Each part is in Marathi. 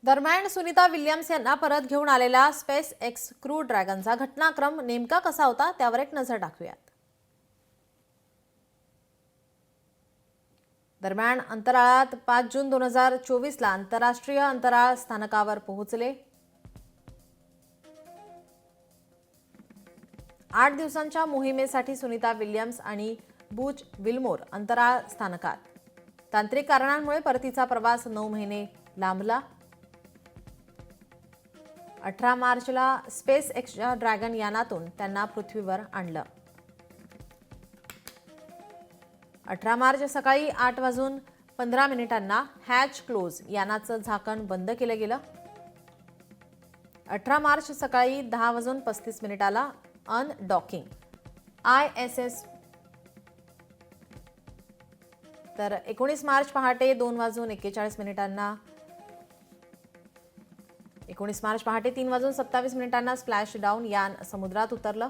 दरम्यान सुनीता विल्यम्स यांना परत घेऊन आलेला स्पेस एक्स क्रू ड्रॅगनचा घटनाक्रम नेमका कसा होता त्यावर एक नजर टाकूयात. दरम्यान अंतराळात 5 जून 2024 ला आंतरराष्ट्रीय अंतराळ स्थानकावर पोहोचले. 8 दिवसांच्या मोहिमेसाठी सुनीता विल्यम्स आणि बुच विल्मोर अंतराळ स्थानकात. तांत्रिक कारणांमुळे परतीचा प्रवास 9 महिने लांबला. 18 मार्चला स्पेस एक्सच्या ड्रॅगन यानातून त्यांना पृथ्वीवर आणलं. 18 मार्च सकाळी 8:15 हॅच क्लोज यानाचं झाकण बंद केलं गेलं. 18 मार्च सकाळी 10:35 अनडॉकिंग ISS. तर 19 मार्च पहाटे 2:41 19 मार्च पहाटे 3:27 स्प्लॅश डाऊन यान समुद्रात उतरलं.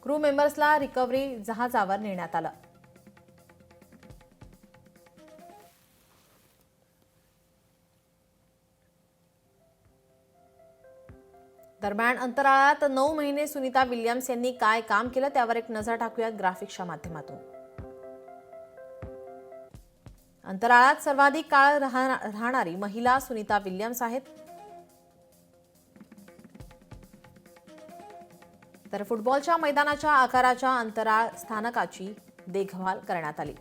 क्रू मेंबर्सला रिकव्हरी जहाजावर नेण्यात आलं. दरम्यान अंतराळात 9 महिने सुनीता विल्यम्स यांनी काय काम केलं त्यावर एक नजर टाकूयात ग्राफिक्सच्या माध्यमातून. अंतराळात सर्वाधिक काळ राहणारी महिला सुनीता विल्यम्स आहेत. तर फुटबॉलच्या मैदानाच्या आकाराच्या अंतराळ स्थानकाची देखभाल करण्यात आली.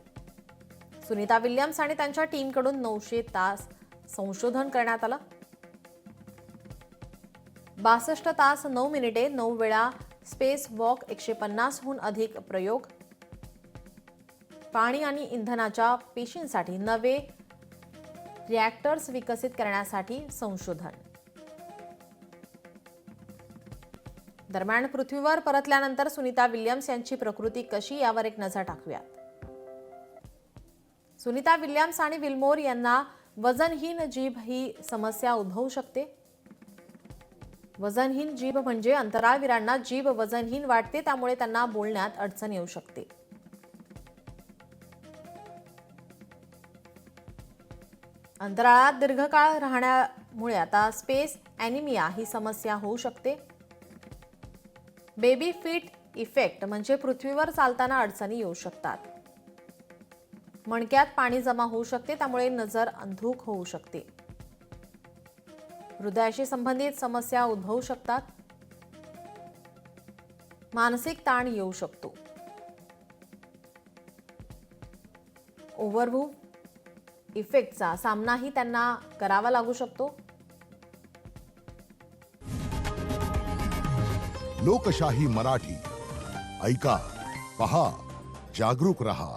सुनीता विल्यम्स आणि त्यांच्या टीमकडून 900 तास संशोधन करण्यात आलं. 62 तास 9 मिनिटे 9 वेळा स्पेस वॉक, 150हून अधिक प्रयोग. पाणी आणि इंधनाच्या पेशींसाठी नवे रिॲक्टर्स विकसित करण्यासाठी संशोधन. दरम्यान पृथ्वीवर परतल्यानंतर सुनीता विल्यम्स यांची प्रकृती कशी यावर एक नजर टाकूयात. सुनीता विल्यम्स आणि विल्मोर यांना वजनहीन जीभ ही समस्या उद्भवू शकते. वजनहीन जीभ म्हणजे अंतराळवीरांना जीभ वजनहीन वाटते, त्यामुळे त्यांना बोलण्यात अडचण येऊ शकते. अंतराळात दीर्घकाळ राहण्यामुळे आता स्पेस ॲनिमिया ही समस्या होऊ शकते. बेबी फीट इफेक्ट म्हणजे पृथ्वीवर चालताना अडचणी येऊ शकतात. मणक्यात पाणी जमा होऊ शकते, त्यामुळे नजर अंधुक होऊ शकते. हृदयाशी संबंधित समस्या उद्भवू शकतात. मानसिक ताण येऊ शकतो. ओव्हरव्ह्यू इफेक्टचा सामनाही त्यांना करावा लागू शकतो. लोकशाही मराठी ऐका, पहा, जागरूक रहा.